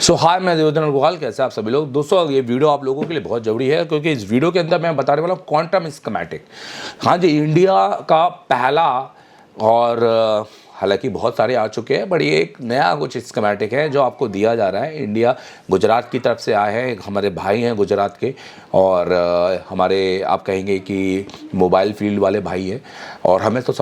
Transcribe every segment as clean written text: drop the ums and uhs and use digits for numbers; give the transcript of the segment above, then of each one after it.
हाय, मैं देवरान कैसे आप सभी लोग। दोस्तों ये वीडियो आप लोगों के लिए बहुत ज़रूरी है क्योंकि इस वीडियो के अंदर मैं बताने वाला हूँ क्वांटम स्कीमेटिक। हाँ जी, इंडिया का पहला और हालांकि बहुत सारे आ चुके हैं, बट ये एक नया कुछ स्कीमेटिक है जो आपको दिया जा रहा है। इंडिया गुजरात की तरफ से आया है, हमारे भाई हैं गुजरात के और हमारे आप कहेंगे कि मोबाइल फील्ड वाले भाई हैं और हमें तो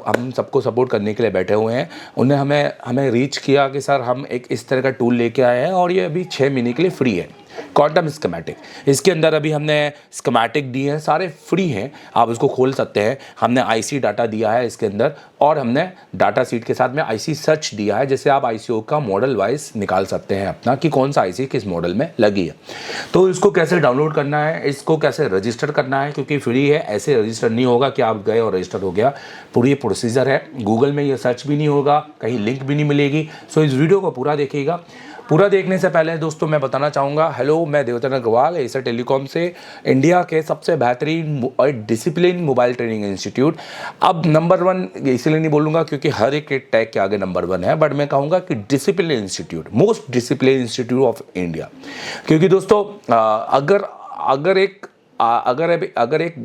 हम सबको सपोर्ट करने के लिए बैठे हुए हैं। उन्हें हमें रीच किया कि सर हम एक इस तरह का टूल लेके आए हैं और ये अभी 6 महीने के लिए फ्री है, क्वांटम स्कीमेटिक। इसके अंदर अभी हमने स्कीमेटिक दिए हैं, सारे फ्री हैं, आप इसको खोल सकते हैं। हमने आईसी डाटा दिया है इसके अंदर और हमने डाटा सीट के साथ में आईसी सर्च दिया है, जैसे आप आईसीओ का मॉडल वाइज निकाल सकते हैं अपना कि कौन सा आईसी किस मॉडल में लगी है। तो इसको कैसे डाउनलोड करना है, इसको कैसे रजिस्टर करना है, क्योंकि फ्री है, ऐसे रजिस्टर नहीं होगा कि आप गए और रजिस्टर हो गया। पूरी प्रोसीजर है, गूगल में ये सर्च भी नहीं होगा, कहीं लिंक भी नहीं मिलेगी। सो इस वीडियो को पूरा देखिएगा। पूरा देखने से पहले दोस्तों मैं बताना चाहूँगा, हेलो, मैं देवरान एशिया टेलीकॉम से, इंडिया के सबसे बेहतरीन और डिसिप्लिन मोबाइल ट्रेनिंग इंस्टीट्यूट। अब नंबर 1 इसलिए नहीं बोलूँगा क्योंकि हर एक टैग के आगे नंबर 1 है, बट मैं कहूँगा कि discipline institute, most discipline institute of India. क्योंकि दोस्तों अगर एक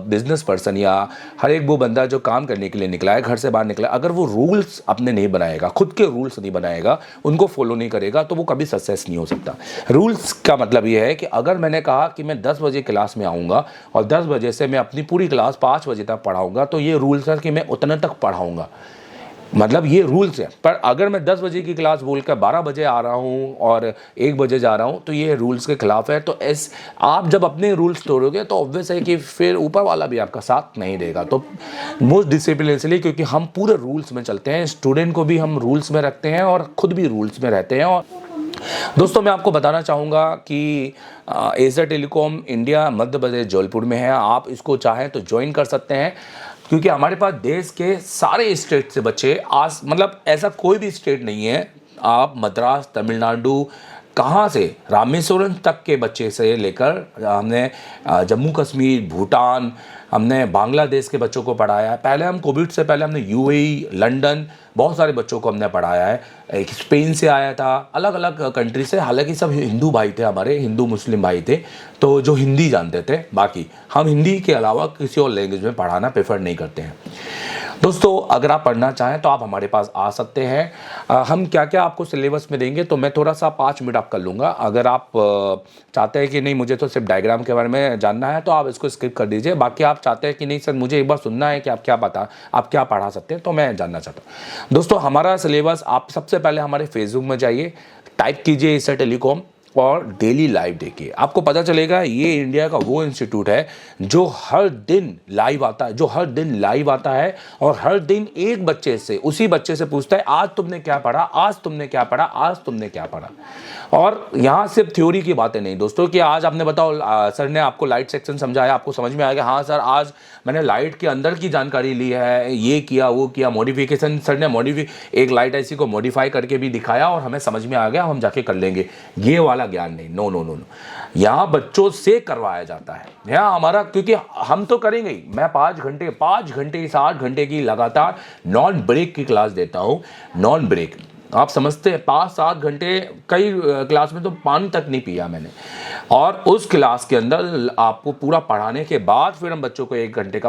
बिजनेस पर्सन या हर एक वो बंदा जो काम करने के लिए निकला है, घर से बाहर निकला, अगर वो रूल्स अपने नहीं बनाएगा, खुद के रूल्स नहीं बनाएगा, उनको फॉलो नहीं करेगा, तो वो कभी सक्सेस नहीं हो सकता। रूल्स का मतलब ये है कि अगर मैंने कहा कि मैं 10 बजे क्लास में आऊँगा और 10 बजे से मैं अपनी पूरी क्लास 5 बजे तक पढ़ाऊँगा, तो ये रूल्स है कि मैं उतने तक पढ़ाऊँगा, मतलब ये रूल्स है। पर अगर मैं 10 बजे की क्लास बोलकर 12 बजे आ रहा हूँ और 1 बजे जा रहा हूँ, तो ये रूल्स के खिलाफ है। तो आप जब अपने रूल्स तोड़ोगे तो ऑब्वियस है कि फिर ऊपर वाला भी आपका साथ नहीं देगा। तो मोस्ट डिसिप्लिन इसलिए क्योंकि हम पूरे रूल्स में चलते हैं, स्टूडेंट को भी हम रूल्स में रखते हैं और खुद भी रूल्स में रहते हैं। और दोस्तों मैं आपको बताना चाहूँगा कि Asia telecom India Madhya Pradesh Jabalpur में है। आप इसको चाहें तो ज्वाइन कर सकते हैं क्योंकि हमारे पास देश के सारे स्टेट से बच्चे मतलब ऐसा कोई भी स्टेट नहीं है, आप मद्रास, तमिलनाडु, कहाँ से रामेश्वरम तक के बच्चे से लेकर हमने जम्मू कश्मीर, भूटान, हमने बांग्लादेश के बच्चों को पढ़ाया है। पहले हम कोविड से पहले हमने यूएई, लंदन, बहुत सारे बच्चों को हमने पढ़ाया है। एक स्पेन से आया था, अलग अलग कंट्री से, हालांकि सब हिंदू भाई थे, हमारे हिंदू मुस्लिम भाई थे, तो जो हिंदी जानते थे। बाकी हम हिंदी के अलावा किसी और लैंग्वेज में पढ़ाना प्रेफर नहीं करते हैं। दोस्तों अगर आप पढ़ना चाहें तो आप हमारे पास आ सकते हैं। हम क्या क्या आपको सिलेबस में देंगे तो मैं थोड़ा सा 5 मिनट आप कर लूँगा। अगर आप चाहते हैं कि नहीं मुझे तो सिर्फ डायग्राम के बारे में जानना है तो आप इसको स्किप कर दीजिए। बाकी आप चाहते हैं कि नहीं सर मुझे एक बार सुनना है कि आप क्या पढ़ा सकते हैं, तो मैं जानना चाहता हूँ। दोस्तों हमारा सिलेबस, आप सबसे पहले हमारे फेसबुक में जाइए, टाइप कीजिए एशिया टेलीकॉम और डेली लाइव देखिए, आपको पता चलेगा ये इंडिया का वो इंस्टीट्यूट है जो हर दिन लाइव आता है और हर दिन एक बच्चे से, उसी बच्चे से पूछता है आज तुमने क्या पढ़ा, आज तुमने क्या पढ़ा, आज तुमने क्या पढ़ा। और यहाँ सिर्फ थ्योरी की बातें नहीं दोस्तों कि आज आपने बताओ सर ने आपको लाइट सेक्शन समझाया, आपको समझ में आएगा हाँ सर आज मैंने लाइट के अंदर की जानकारी ली है, ये किया वो किया, मॉडिफिकेशन सर ने एक लाइट ऐसी को मॉडिफाई करके भी दिखाया और हमें समझ में आ गया, हम जाके कर लेंगे, ये वाला ज्ञान नहीं। नो नो नो नो, यहाँ बच्चों से करवाया जाता है। यहाँ हमारा, क्योंकि हम तो करेंगे ही, मैं 5 घंटे 7 घंटे की लगातार नॉन ब्रेक की क्लास देता हूँ। नॉन ब्रेक आप समझते हैं, 5-7 घंटे, कई क्लास में तो पानी तक नहीं पिया मैंने। और उस क्लास के अंदर आपको पूरा पढ़ाने के बाद फिर हम बच्चों को 1 घंटे का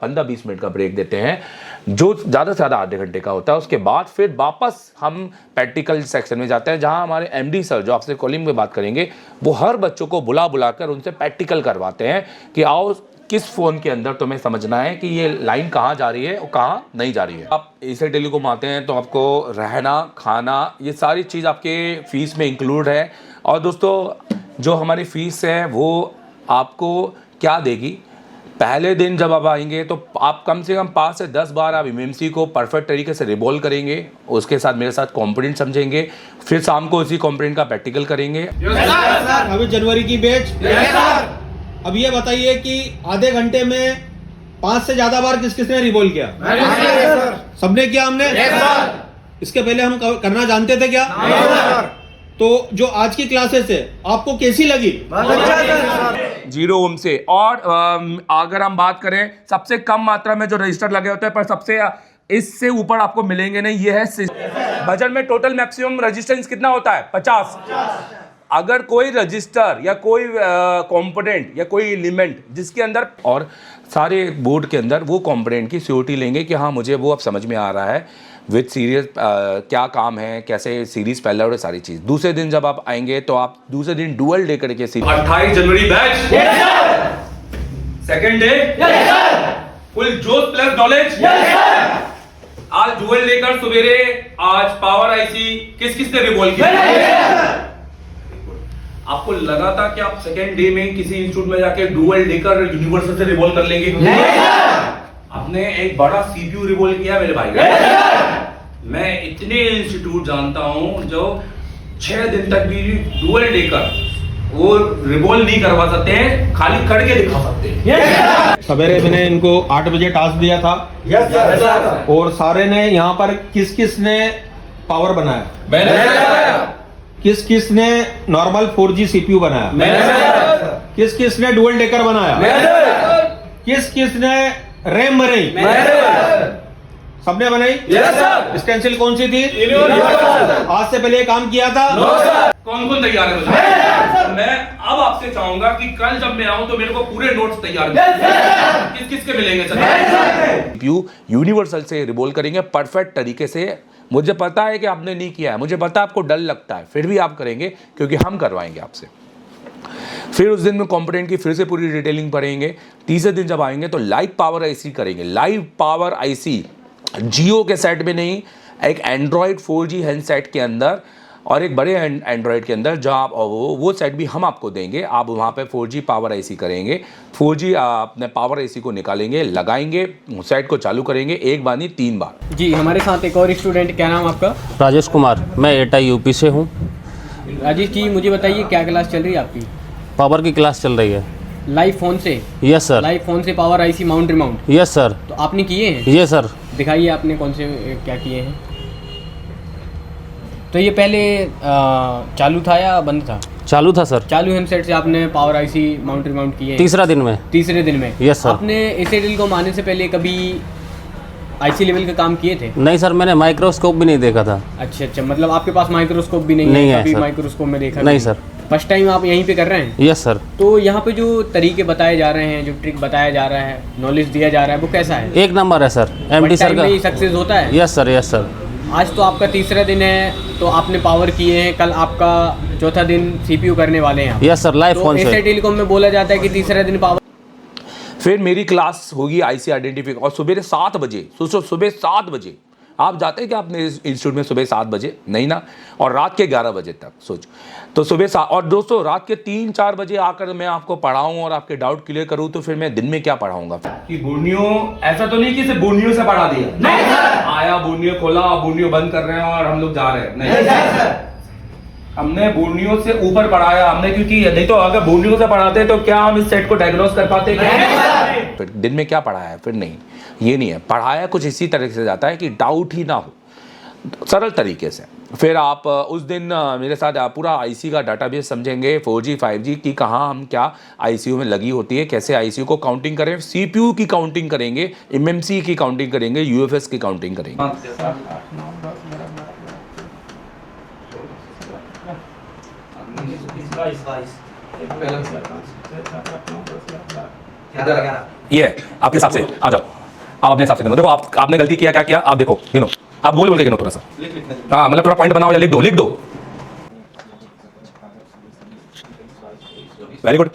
15-20 मिनट का ब्रेक देते हैं, जो ज़्यादा से ज़्यादा आधे घंटे का होता है। उसके बाद फिर वापस हम प्रैक्टिकल सेक्शन में जाते हैं, जहाँ हमारे एमडी सर जो आपसे कॉलिंग में बात करेंगे, वो हर बच्चों को बुलाकर उनसे प्रैक्टिकल करवाते हैं कि आओ किस फ़ोन के अंदर तुम्हें समझना है कि ये लाइन कहाँ जा रही है और कहाँ नहीं जा रही है। आप एशिया टेलीकॉम आते हैं तो आपको रहना, खाना, ये सारी चीज़ आपके फ़ीस में इंक्लूड है। और दोस्तों जो हमारी फ़ीस है वो आपको क्या देगी, पहले दिन जब आप आएंगे तो आप कम से कम 5 से 10 बार आप EMMC को परफेक्ट तरीके से रिवॉल्व करेंगे, उसके साथ मेरे साथ कॉम्पोनेंट समझेंगे, फिर शाम को उसी कॉम्पोनेंट का प्रैक्टिकल करेंगे। अभी जनवरी की बैच। अब ये बताइए कि आधे घंटे में 5 से ज्यादा बार किसने रिवॉल्व किया? सबने किया, हमने। इसके पहले हम करना जानते थे क्या? तो जो आज की क्लासेस है आपको कैसी लगी? 0 ओम से। और अगर हम बात करें सबसे कम मात्रा में जो रजिस्टर लगे होते हैं, पर सबसे इससे ऊपर आपको मिलेंगे नहीं। ये है भजन में टोटल मैक्सिमम रेजिस्टेंस कितना होता है? 50। अगर कोई रजिस्टर या कोई कंपोनेंट या कोई एलिमेंट जिसके अंदर, और सारे बोर्ड के अंदर वो कंपोनेंट की सिक्योरिटी लेंगे कि हाँ मुझे वो अब समझ में आ रहा है विद सीरीज क्या काम है, कैसे सीरीज पहले और सारी चीज। दूसरे दिन जब आप आएंगे तो आप दूसरे दिन डुअल डे करके 28 जनवरी बैच, सेकंड डे फुल जोश प्लस नॉलेज। आज डुअल लेकर सवेरे आज पावर आईसी किस ने रिवॉल्व किया? आपको लगा था कि आप सेकेंड डे में किसी इंस्टीट्यूट में जाके डुअल लेकर यूनिवर्सल से रिवॉल्व कर लेंगे? आपने एक बड़ा सीपीयू रिवॉल्व किया मेरे भाई। मैं इतने इंस्टीट्यूट जानता हूं जो 6 दिन तक भी डुअल लेकर वो रिवॉल्व नहीं करवा सकते हैं, खाली करके दिखा सकते हैं। सवेरे मैंने इनको 8 बजे टास्क दिया था। Yes sir. और सारे ने यहाँ पर किस ने पावर बनाया? मैंने। किस ने नॉर्मल 4G CPU बनाया? मैंने। किस ने डुअल डेकर बनाया? मैंने। किस ने रैम बनाई? मैंने। सबने बनाई? Yes sir. स्टेंसिल कौन सी थी? आज से पहले काम किया था? No sir. कौन तैयार है? मैं अब आपसे चाहूंगा कि कल जब मैं आऊं तो मेरे को पूरे नोट्स तैयार किस के मिलेंगे सर? CPU यूनिवर्सल से रिवॉल्व करेंगे परफेक्ट तरीके से। मुझे पता है कि आपने नहीं किया है, मुझे पता है आपको डर लगता है, फिर भी आप करेंगे क्योंकि हम करवाएंगे आपसे। फिर उस दिन में कंपोनेंट की फिर से पूरी डिटेलिंग पढ़ेंगे। तीसरे दिन जब आएंगे तो लाइव पावर आईसी करेंगे। लाइव पावर आईसी जियो के सेट में नहीं, एक एंड्रॉयड 4G हैंडसेट के अंदर और एक बड़े एंड्रॉयड के अंदर, जहाँ आप वो सेट भी हम आपको देंगे। आप वहाँ पे 4G पावर आईसी करेंगे। 4G अपने पावर आईसी को निकालेंगे, लगाएंगे, सेट को चालू करेंगे, एक बार नहीं 3 बार। जी हमारे साथ एक और स्टूडेंट, क्या नाम आपका? राजेश कुमार, मैं एटा यूपी से हूँ। राजेश जी मुझे बताइए क्या क्लास चल रही है आपकी? पावर की क्लास चल रही है। लाइव फोन से? Yes sir. लाइव फोन से power IC mount remount? Yes sir. तो आपने किए हैं? ये सर। दिखाइए आपने कौन से क्या किए हैं। तो ये पहले चालू था या बंद था? चालू था सर। चालू हैंडसेट से आपने पावर आईसी माउंट रिमाउंट किए? तीसरे दिन में। Yes sir. आपने AsiaTelecom आने से पहले कभी आईसी लेवल का काम किए थे? नहीं सर, मैंने माइक्रोस्कोप भी नहीं देखा था। अच्छा, मतलब आपके पास माइक्रोस्कोप भी नहीं है? कभी माइक्रोस्कोप में देखा नहीं सर। फर्स्ट टाइम आप यहीं पे कर रहे हैं? Yes sir. तो यहाँ पे जो तरीके बताए जा रहे हैं, जो ट्रिक बताया जा रहा है, नॉलेज दिया जा रहा है, वो कैसा है? एक नंबर है सर। MD सर का सक्सेस होता है? Yes sir. Yes sir. आज तो आपका तीसरा दिन है, तो आपने पावर किए हैं, कल आपका चौथा दिन CPU करने वाले हैं। Yes sir. लाइव फोन से। AsiaTelecom में बोला जाता है कि तीसरा दिन पावर। फिर मेरी क्लास होगी आईसी आइडेंटिफिकेशन, और सुबह 7 बजे, सुबह 7 बजे आप जाते हैं क्या अपने इंस्टीट्यूट में? सुबह 7 बजे नहीं ना, और रात के 11 बजे तक सोच। तो सुबह 7, और दोस्तों रात के 3-4 बजे आकर मैं आपको पढ़ाऊं और आपके डाउट क्लियर करूं, तो फिर मैं दिन में क्या पढ़ाऊंगा? कि बोर्नियो ऐसा तो नहीं कि सिर्फ बोर्नियो से पढ़ा दिया, नहीं आया बोर्नियो खोला, बोर्नियो बंद कर रहे हैं और हम लोग जा रहे हैं, नहीं। हमने बोर्नियो से ऊपर पढ़ाया हमने, क्योंकि नहीं तो अगर बोर्नियो से पढ़ाते तो क्या हम इस सेट को डायग्नोस कर पाते? फिर दिन में क्या पढ़ाया है? फिर नहीं, ये नहीं है। पढ़ाया कुछ इसी तरह से जाता है कि डाउट ही ना हो, सरल तरीके से। फिर आप उस दिन मेरे साथ पूरा आईसी का डाटाबेस समझेंगे, 4G 5G की कहाँ हम क्या आईसीयू में लगी होती है, कैसे आईसीयू को काउंटिंग करें, CPU की काउंटिंग करेंगे, EMMC की काउंटिंग करेंगे, UFS की काउंटिंग करेंगे। ये आपके हिसाब से आ जाओ, आप अपने हिसाब से गिनो। देखो आपने गलती किया, क्या किया आप देखो, गिनो। आप बोल के गिनो थोड़ा सा, हाँ मतलब थोड़ा पॉइंट बनाओ या लिख दो। Very good.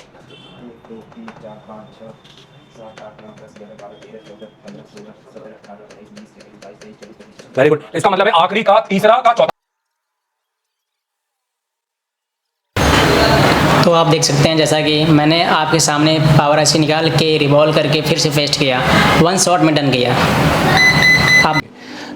Very good. इसका मतलब है आखिरी का, तीसरा का, चौथा। तो आप देख सकते हैं जैसा कि मैंने आपके सामने पावर आईसी निकाल के रिवॉल्व करके फिर से पेस्ट किया, 1 शॉट में डन किया।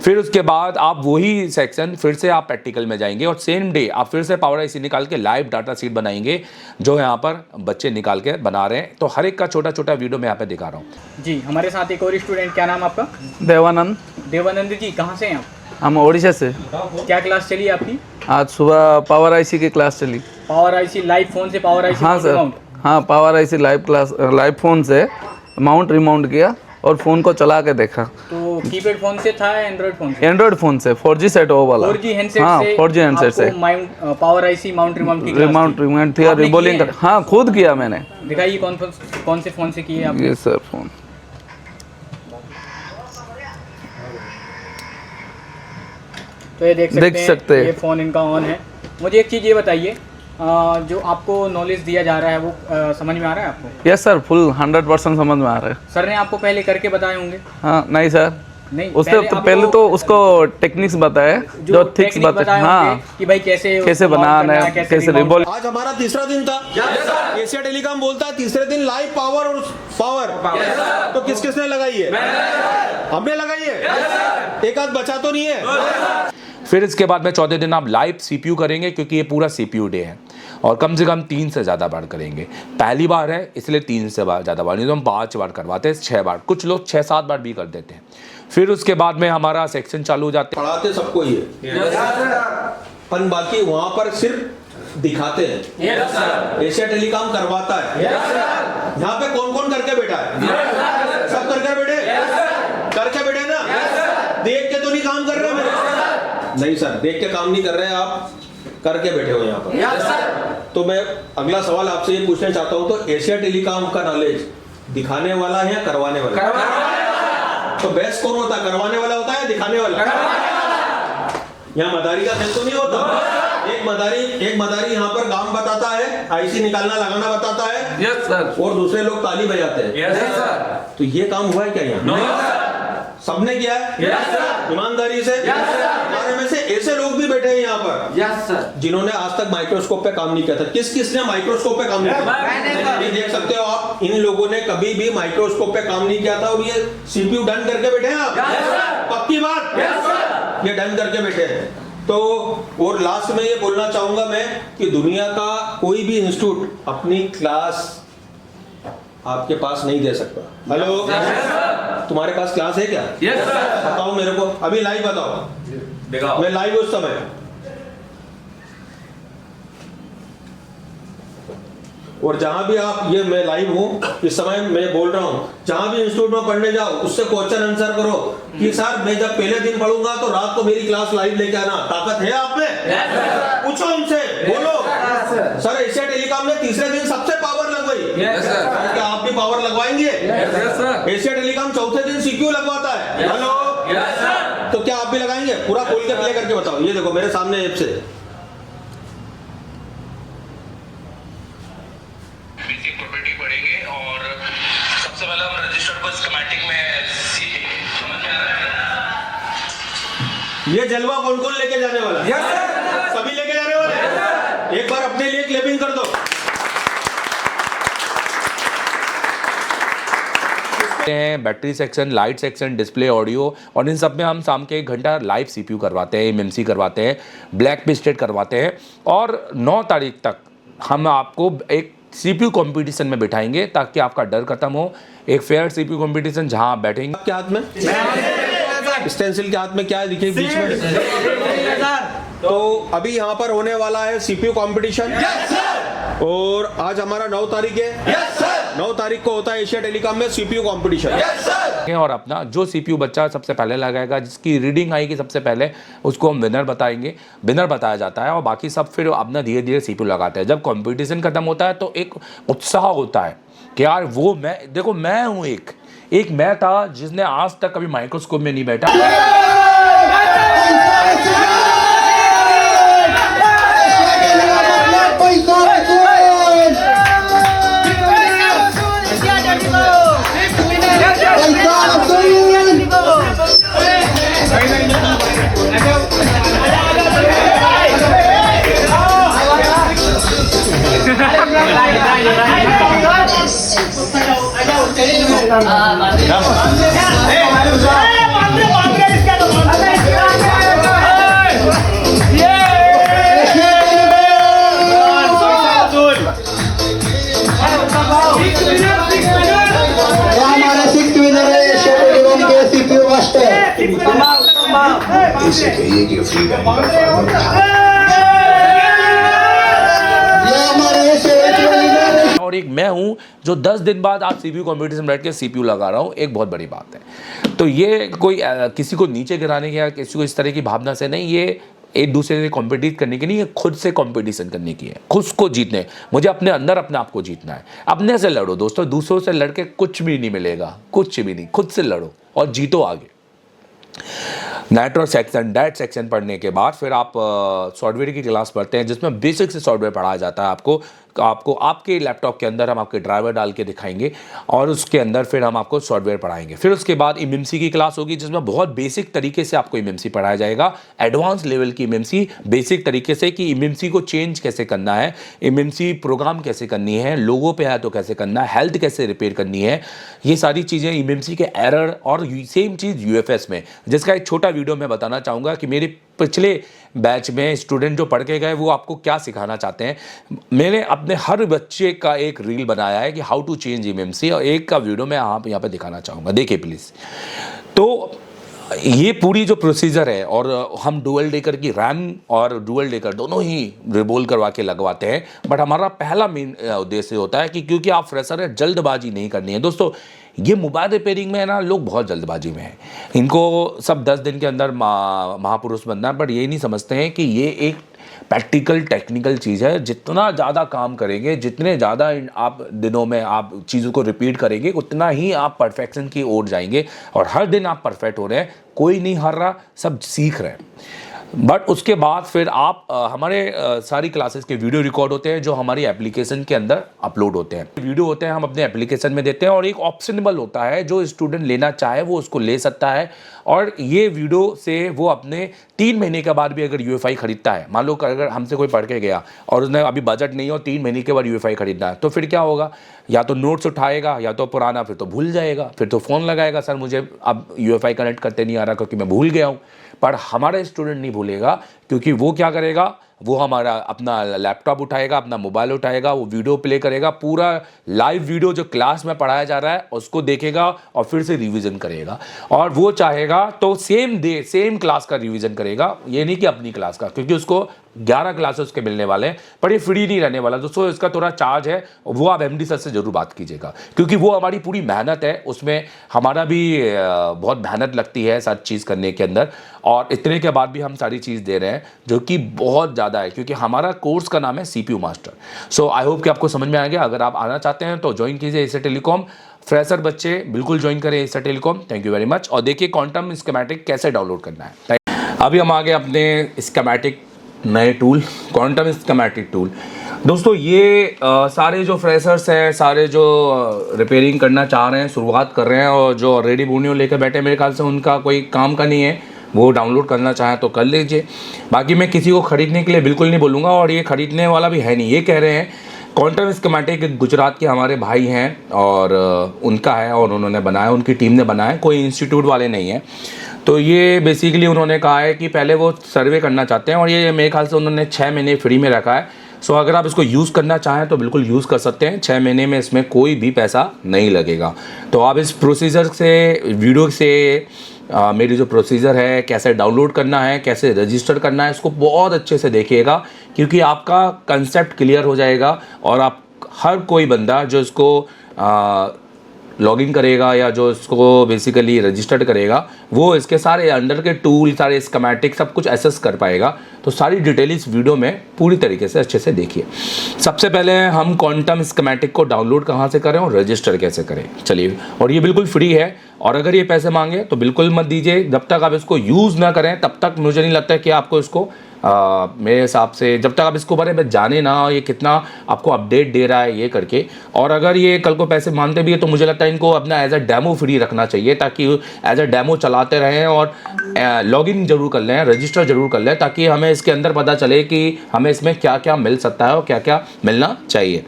फिर उसके बाद आप वही सेक्शन फिर से आप प्रैक्टिकल में जाएंगे और सेम डे आप फिर से पावर आईसी निकाल के लाइव डाटा सीट बनाएंगे, जो यहाँ पर बच्चे निकाल के बना रहे हैं। तो हर एक का छोटा छोटा वीडियो मैं यहाँ पे दिखा रहा हूँ। जी हमारे साथ एक और स्टूडेंट, क्या नाम आपका? देवानंद। देवानंद जी कहाँ से हैं आप? हम ओडिशा से। क्या क्लास चली आपकी? आज सुबह पावर आईसी की क्लास चली। पावर आईसी लाइव फोन से पावर आईसी? हाँ सर, हाँ पावर आईसी लाइव फोन से माउंट रिमाउंट किया और फ़ोन को चला के देखा। तो कीपैड फोन से था या एंड्रॉइड फोन से? एंड्रॉइड फोन से 4G सेट वो वाला 4G हैंडसेट हाँ से 4G हैंडसेट से आपको पावर आईसी माउंट रिमाउंट की क्लास रिमाउंट थी? रिमाउंट थी और आपने रिबोलिंग किए कर हाँ खुद किया मैंने दिखाइए कौन से फोन से किए आपने? ये सर फोन तो ये देख सकते सकते हैं हैं। ये फ़ोन इनका ऑन है। मुझे एक चीज़ ये बताइए, जो आपको नॉलेज दिया जा रहा है वो समझ में आ रहा है आपको? यस सर फुल 100% समझ में आ रहा है सर ने आपको पहले करके बताए होंगे? हाँ नहीं सर नहीं, उससे तो पहले तो उसको टेक्निक्स बताए जो थिक्स टेक्निक बताए होंगे हाँ कि भाई कैसे कैसे mount बनाना करना है कैसे remount रिबॉल आज हमारा तीसरा दिन था। एशिया टेलीकॉम बोलता है तीसरे दिन लाइव पावर और पावर तो किस किसने लगाई है? हमने लगाई है। एक आध बचा तो नहीं है। फिर इसके बाद में चौथे दिन आप लाइव सीपीयू करेंगे क्योंकि ये पूरा सीपीयू डे है और कम से कम 3 से ज़्यादा बार करेंगे। पहली बार है इसलिए 3 से ज़्यादा बार नहीं तो हम 5 बार करवाते हैं, 6 बार, कुछ लोग 6-7 बार भी कर देते हैं। फिर उसके बाद में हमारा सेक्शन चालू हो जाते हैं। पढ़ाते सबको ही है पर बाकी वहां पर सिर्फ दिखाते हैं। एशिया टेलीकॉम करवाता है। यहाँ पे कौन कौन करके बैठा है? सब करके बैठे ना? देख के तो नहीं काम कर रहे मेरे? नहीं सर देख के काम नहीं कर रहे, आप करके बैठे हो यहाँ पर। तो मैं अगला सवाल आपसे ये पूछना चाहता हूँ, तो एशिया टेलीकॉम का नॉलेज दिखाने वाला है या करवाने वाला? तो बेस्ट कौन होता है, करवाने वाला होता है या दिखाने वाला? यहाँ मदारी का खेल तो नहीं होता। एक मदारी यहाँ पर काम बताता है, आईसी निकालना लगाना बताता है। यस सर और दूसरे लोग ताली बजाते हैं। यस सर तो ये काम हुआ है क्या यहाँ? सबने किया है ईमानदारी से। हमारे में से ऐसे लोग भी बैठे हैं यहाँ पर जिन्होंने आज तक माइक्रोस्कोप पे काम नहीं किया था। किस किसने माइक्रोस्कोप पे काम नहीं किया? ये देख सकते हो आप, इन लोगों ने कभी भी माइक्रोस्कोप पे काम नहीं किया था और ये सीपीयू डन करके बैठे हैं आप। पक्की बात? ये डन करके बैठे हैं। तो और लास्ट में ये बोलना चाहूंगा मैं कि दुनिया का कोई भी इंस्टीट्यूट अपनी क्लास आपके पास नहीं दे सकता। हेलो तुम्हारे पास क्लास है क्या? यस सर बताओ मेरे को अभी लाइव बताओ। मैं लाइव उस समय और जहां भी आप ये मैं लाइव हूं इस समय मैं बोल रहा हूं, जहां भी इंस्टीट्यूट में पढ़ने जाओ उससे क्वेश्चन आंसर करो कि सर मैं जब पहले दिन पढ़ूंगा तो रात को मेरी क्लास लाइव लेके आना। ताकत है आप में? पूछो उनसे, बोलो सर एशिया टेलीकॉम ने तीसरे दिन सबसे पावर लगवाई। क्या आप भी पावर लगवाएंगे? एशिया टेलीकॉम चौथे दिन सीपीयू लगवाता है। हेलो तो क्या आप भी लगाएंगे? पूरा खोल के प्ले करके बताओ। ये देखो मेरे सामने ऐप से बेसिक प्रॉपर्टी पढ़ेंगे और सबसे पहले हम रजिस्टर को स्कीमेटिक में सीखेंगे। समझ में आ रहा है? ये जलवा कौन कौन लेके जाने वाला है? सभी लेके जाने वाले हैं। एक बार अपने लिए क्लैपिंग कर दो। हैं battery section, light section, display, audio और इन सब में हम शाम के 1 घंटा लाइव सीपीयू करवाते हैं, एमएमसी करवाते हैं, ब्लैक पिस्टेड करवाते हैं और 9 तारीख तक हम आपको एक सीपीयू कंपटीशन में बिठाएंगे ताकि आपका डर खत्म हो। एक फेयर सीपीयू कंपटीशन जहां आप बैठेंगे। आपके हाथ में स्टेंसिल के हाथ में क्या है दिखे बीच में? तो अभी यहाँ पर होने वाला है सीपीयू कंपटीशन और आज हमारा 9 तारीख है। 9 तारीख को होता है एशिया टेलीकॉम में सीपीयू कंपटीशन। और अपना जो सीपीयू बच्चा सबसे पहले लगाएगा, जिसकी रीडिंग आएगी सबसे पहले, उसको हम विनर बताएंगे। विनर बताया जाता है और बाकी सब फिर अपना धीरे धीरे सीपीयू लगाते हैं। जब कंपटीशन खत्म होता है तो एक उत्साह होता है कि यार वो मैं हूँ एक मैं था जिसने आज तक कभी माइक्रोस्कोप में नहीं बैठा। इसे कहिए कि फ्री और और एक मैं हूँ जो 10 दिन बाद आज CPU कंप्यूटर में बैठ के CPU लगा रहा हूँ, एक बहुत बड़ी बात है। तो ये कोई किसी को नीचे गिराने की या किसी को इस तरह की भावना से नहीं, ये एक दूसरे से कॉम्पिटिट करने की नहीं, ये खुद से कंपटीशन करने की है, खुद को जीतने। मुझे अपने अंदर अपने आप को जीतना है। अपने से लड़ो दोस्तों, दूसरों से लड़के कुछ भी नहीं मिलेगा, कुछ भी नहीं। खुद से लड़ो और जीतो आगे। नेटवर्क सेक्शन, डैट सेक्शन पढ़ने के बाद फिर आप सॉफ्टवेयर की क्लास पढ़ते हैं जिसमें बेसिक से सॉफ्टवेयर पढ़ाया जाता है आपको आपके लैपटॉप के अंदर हम आपके ड्राइवर डाल के दिखाएंगे और उसके अंदर फिर हम आपको सॉफ्टवेयर पढ़ाएंगे। फिर उसके बाद EMMC की क्लास होगी जिसमें बहुत बेसिक तरीके से आपको EMMC पढ़ाया जाएगा, एडवांस लेवल की EMMC, बेसिक तरीके से कि EMMC को चेंज कैसे करना है, EMMC प्रोग्राम कैसे करनी है, लोगों पे है तो कैसे करना है, हेल्थ कैसे रिपेयर करनी है, ये सारी चीज़ें EMMC के एरर। और सेम चीज़ UFS में, जिसका एक छोटा वीडियो मैं बताना चाहूँगा कि मेरे पिछले बैच में स्टूडेंट जो पढ़ के गए वो आपको क्या सिखाना चाहते हैं। मैंने अपने हर बच्चे का एक रील बनाया है कि हाउ टू चेंज EMMC, और एक का वीडियो मैं आप यहाँ पे दिखाना चाहूँगा, देखिए प्लीज़। तो ये पूरी जो प्रोसीजर है, और हम डुअल डेकर की रैम और डुअल डेकर दोनों ही रिबोल करवा के लगवाते हैं। बट हमारा पहला मेन उद्देश्य होता है कि क्योंकि आप फ्रेशर है, जल्दबाजी नहीं करनी है दोस्तों। ये मोबाइल रिपेयरिंग में है ना, लोग बहुत जल्दबाजी में हैं, इनको सब 10 दिन के अंदर महापुरुष बनना है, बट ये नहीं समझते हैं कि ये एक प्रैक्टिकल टेक्निकल चीज़ है। जितना ज़्यादा काम करेंगे, जितने ज़्यादा आप दिनों में आप चीज़ों को रिपीट करेंगे, उतना ही आप परफेक्शन की ओर जाएंगे। और हर दिन आप परफेक्ट हो रहे हैं, कोई नहीं हार रहा, सब सीख रहे हैं। बट उसके बाद फिर आप हमारे सारी क्लासेस के वीडियो रिकॉर्ड होते हैं जो हमारी एप्लीकेशन के अंदर अपलोड होते हैं। वीडियो होते हैं हम अपने एप्लीकेशन में देते हैं, और एक ऑप्शनेबल होता है, जो स्टूडेंट लेना चाहे वो उसको ले सकता है। और ये वीडियो से वो अपने 3 महीने के बाद भी अगर UEFI खरीदता है, मान लो अगर हमसे कोई पढ़ के गया और उसने अभी बजट नहीं हो, 3 महीने के बाद UEFI खरीदना है, तो फिर क्या होगा, या तो नोट्स उठाएगा या तो पुराना, फिर तो भूल जाएगा, फिर तो फ़ोन लगाएगा, सर मुझे अब UEFI कनेक्ट करते नहीं आ रहा क्योंकि मैं भूल गया हूँ। पर हमारा स्टूडेंट नहीं भूलेगा, क्योंकि वो क्या करेगा, वो हमारा अपना लैपटॉप उठाएगा, अपना मोबाइल उठाएगा, वो वीडियो प्ले करेगा, पूरा लाइव वीडियो जो क्लास में पढ़ाया जा रहा है उसको देखेगा और फिर से रिवीजन करेगा। और वो चाहेगा तो सेम क्लास का रिवीजन करेगा, ये नहीं कि अपनी क्लास का, क्योंकि उसको 11 क्लासेस के मिलने वाले हैं। पर ये फ्री नहीं रहने वाला दोस्तों, इसका थोड़ा चार्ज है, वो आप MD सर से जरूर बात कीजिएगा, क्योंकि वो हमारी पूरी मेहनत है, उसमें हमारा भी बहुत मेहनत लगती है सारी चीज़ करने के अंदर। और इतने के बाद भी हम सारी चीज़ दे रहे हैं जो कि बहुत ज़्यादा है, क्योंकि हमारा कोर्स का नाम है CPU master. So I hope कि आपको समझ में आ गया। अगर आप आना चाहते हैं तो ज्वाइन कीजिए AsiaTelecom। फ्रेशर बच्चे बिल्कुल ज्वाइन करें AsiaTelecom। Thank you very much. और देखिए क्वांटम स्कीमेटिक कैसे डाउनलोड करना है। अभी हम आ गए अपने स्कीमेटिक नए टूल, क्वांटम स्कीमेटिक टूल। दोस्तों ये सारे जो फ्रेशर्स हैं, सारे जो रिपेयरिंग करना चाह रहे हैं, शुरुआत कर रहे हैं, और जो ऑलरेडी बोनियो लेकर बैठे, मेरे ख्याल से उनका कोई काम का नहीं है, वो डाउनलोड करना चाहें तो कर लीजिए। बाकी मैं किसी को ख़रीदने के लिए बिल्कुल नहीं बोलूँगा, और ये ख़रीदने वाला भी है नहीं। ये कह रहे हैं क्वांटम स्कीमेटिक गुजरात के हमारे भाई हैं, और उनका है, और उन्होंने बनाया, उनकी टीम ने बनाया, कोई इंस्टीट्यूट वाले नहीं है। तो ये बेसिकली उन्होंने कहा है कि पहले वो सर्वे करना चाहते हैं, और ये मेरे ख्याल से उन्होंने 6 महीने फ्री में रखा है। सो अगर आप इसको यूज़ करना चाहें तो बिल्कुल यूज़ कर सकते हैं। 6 महीने में इसमें कोई भी पैसा नहीं लगेगा। तो आप इस प्रोसीजर से, वीडियो से मेरी जो प्रोसीजर है, कैसे डाउनलोड करना है, कैसे रजिस्टर करना है, इसको बहुत अच्छे से देखिएगा, क्योंकि आपका कंसेप्ट क्लियर हो जाएगा। और आप हर कोई बंदा जो इसको लॉगिन करेगा या जो इसको बेसिकली रजिस्टर्ड करेगा, वो इसके सारे अंडर के टूल, सारे स्कीमेटिक सब कुछ एक्सेस कर पाएगा। तो सारी डिटेल इस वीडियो में पूरी तरीके से अच्छे से देखिए। सबसे पहले हम क्वांटम स्कीमेटिक को डाउनलोड कहाँ से करें और रजिस्टर कैसे करें, चलिए। और ये बिल्कुल फ्री है, और अगर ये पैसे मांगे तो बिल्कुल मत दीजिए। जब तक आप इसको यूज़ ना करें तब तक मुझे नहीं लगता कि आपको इसको मेरे हिसाब से, जब तक आप इसको बारे में जाने ना ये कितना आपको अपडेट दे रहा है ये करके। और अगर ये कल को पैसे मांगते भी है तो मुझे लगता है इनको अपना एज अ डेमो फ्री रखना चाहिए, ताकि एज अ डेमो चलाते रहें और लॉगिन जरूर कर लें, रजिस्टर जरूर कर लें, ताकि हमें इसके अंदर पता चले कि हमें इसमें क्या क्या मिल सकता है और क्या क्या मिलना चाहिए।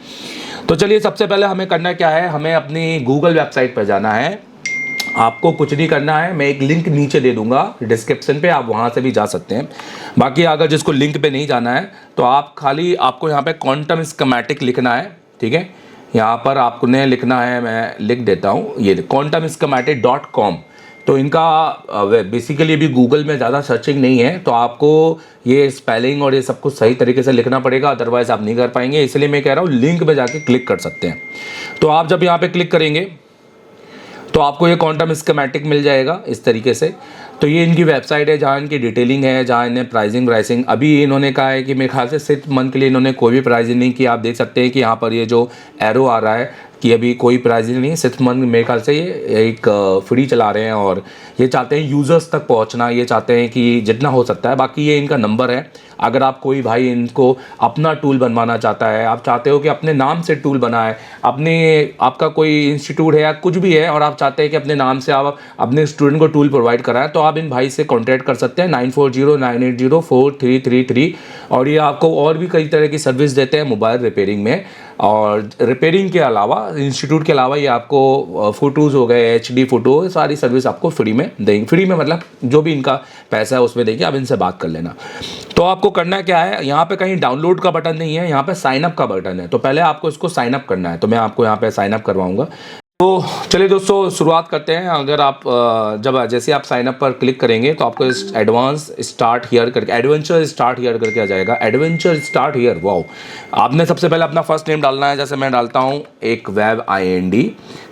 तो चलिए, सबसे पहले हमें करना क्या है, हमें अपनी गूगल वेबसाइट पर जाना है। आपको कुछ नहीं करना है, मैं एक लिंक नीचे दे दूंगा डिस्क्रिप्शन पे, आप वहाँ से भी जा सकते हैं। बाकी अगर जिसको लिंक पे नहीं जाना है तो आप खाली, आपको यहाँ पे क्वांटम स्कीमेटिक लिखना है, ठीक है। यहाँ पर आपने लिखना है, मैं लिख देता हूँ, ये quantumschematic.com, तो इनका बेसिकली अभी गूगल में ज़्यादा सर्चिंग नहीं है, तो आपको ये स्पेलिंग और ये सब कुछ सही तरीके से लिखना पड़ेगा, अदरवाइज़ आप नहीं कर पाएंगे। इसलिए मैं कह रहा हूँ लिंक पे जाके क्लिक कर सकते हैं। तो आप जब यहाँ पे क्लिक करेंगे तो आपको ये क्वांटम स्कीमेटिक मिल जाएगा इस तरीके से। तो ये इनकी वेबसाइट है जहाँ इनकी डिटेलिंग है, जहाँ इन्हें प्राइसिंग अभी इन्होंने कहा है कि मेरे ख्याल से 6 मंथ के लिए इन्होंने कोई भी प्राइसिंग नहीं की। आप देख सकते हैं कि यहाँ पर ये जो एरो आ रहा है कि अभी कोई प्राइसिंग नहीं है, 6 मंथ मेरे ख्याल से ये एक फ्री चला रहे हैं और ये चाहते हैं यूज़र्स तक पहुँचना, ये चाहते हैं कि जितना हो सकता है। बाकी ये इनका नंबर है, अगर आप कोई भाई इनको अपना टूल बनवाना चाहता है, आप चाहते हो कि अपने नाम से टूल बनाए, आपका कोई इंस्टीट्यूट है या कुछ भी है और आप चाहते हैं कि अपने नाम से आप अपने स्टूडेंट को टूल प्रोवाइड कराएं, तो आप इन भाई से कॉन्टैक्ट कर सकते हैं 9409804333। और ये आपको और भी कई तरह की सर्विस देते हैं मोबाइल रिपेयरिंग में। और रिपेयरिंग के अलावा, इंस्टीट्यूट के अलावा, ये आपको फ़ोटोज़ हो गए, HD फ़ोटो, सारी सर्विस आपको फ्री में देंगे। फ्री में मतलब जो भी इनका पैसा है उसमें देंगे, आप इनसे बात कर लेना। तो आपको करना क्या है, यहाँ पे कहीं डाउनलोड का बटन नहीं है, यहाँ पे साइन अप का बटन है। तो पहले आपको इसको साइन अप करना है, तो मैं आपको यहाँ पे साइन अप करवाऊँगा। तो चलिए दोस्तों शुरुआत करते हैं। अगर आप जैसे आप साइन अप पर क्लिक करेंगे तो आपको एडवांस स्टार्ट हियर करके, एडवेंचर स्टार्ट हियर करके आ जाएगा। Adventure start here, wow. आपने सबसे पहले अपना फर्स्ट नेम डालना है, जैसे मैं डालता हूँ एक वेब IND,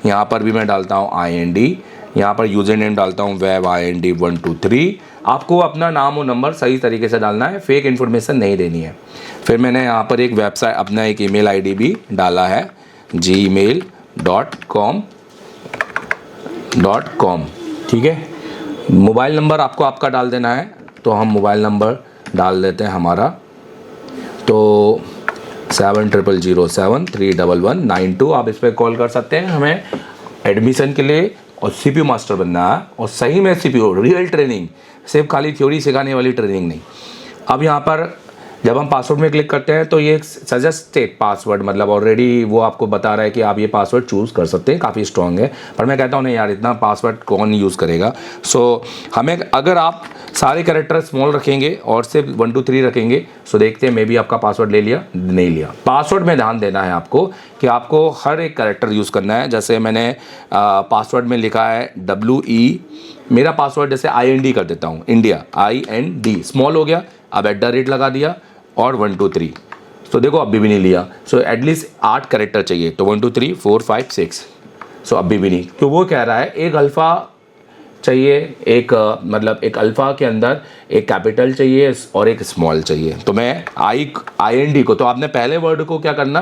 यहाँ पर भी मैं डालता हूँ IND, यहाँ पर यूज़र नेम डालता हूँ वेब IND 123। आपको अपना नाम और नंबर सही तरीके से डालना है, फेक इन्फॉर्मेशन नहीं देनी है। फिर मैंने यहाँ पर एक वेबसाइट, अपना एक ईमेल ID भी डाला है, gmail.com, ठीक है। मोबाइल नंबर आपको आपका डाल देना है, तो हम मोबाइल नंबर डाल देते हैं हमारा, तो 7007311192। आप इस पर कॉल कर सकते हैं हमें एडमिशन के लिए। और CPU मास्टर बनना है, और सही में CPU रियल ट्रेनिंग, सिर्फ खाली थ्योरी सिखाने वाली ट्रेनिंग नहीं। अब यहाँ पर जब हम पासवर्ड में क्लिक करते हैं तो ये सजेस्टेड पासवर्ड, मतलब ऑलरेडी वो आपको बता रहा है कि आप ये पासवर्ड चूज़ कर सकते हैं, काफ़ी स्ट्रॉन्ग है। पर मैं कहता हूँ नहीं यार, इतना पासवर्ड कौन यूज़ करेगा। सो हमें, अगर आप सारे कैरेक्टर स्मॉल रखेंगे और सिर्फ 1 2 3 रखेंगे, सो देखते हैं मे बी आपका पासवर्ड ले लिया, नहीं लिया। पासवर्ड में ध्यान देना है आपको कि आपको हर एक कैरेक्टर यूज़ करना है। जैसे मैंने पासवर्ड में लिखा है WE, मेरा पासवर्ड जैसे IND कर देता हूँ, इंडिया IND स्मॉल हो गया, अब @ लगा दिया और 1 2 3। तो देखो अभी भी नहीं लिया। सो एटलीस्ट 8 कैरेक्टर चाहिए, तो 1 2 3 4 5 6। सो अभी भी नहीं, तो वो कह रहा है एक अल्फ़ा चाहिए, एक मतलब एक अल्फ़ा के अंदर एक कैपिटल चाहिए और एक स्मॉल चाहिए। तो मैं IND को, तो आपने पहले वर्ड को क्या करना,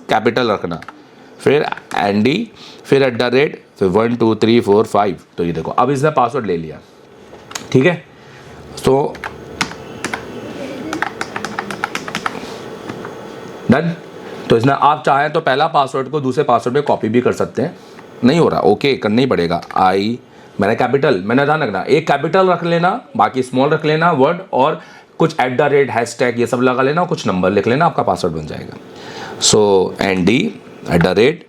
कैपिटल रखना, फिर ND, फिर @ फिर 1 2 3 4 5। तो ये देखो अब इसने पासवर्ड ले लिया, ठीक है। तो डन। तो इसमें आप चाहें तो पहला पासवर्ड को दूसरे पासवर्ड में कॉपी भी कर सकते हैं। नहीं हो रहा, ओके करना ही पड़ेगा। मैंने कैपिटल, मैंने ध्यान रखना, एक कैपिटल रख लेना, बाकी स्मॉल रख लेना वर्ड, और कुछ @ हैशटैग ये सब लगा लेना, कुछ नंबर लिख लेना, आपका पासवर्ड बन जाएगा। सो ND @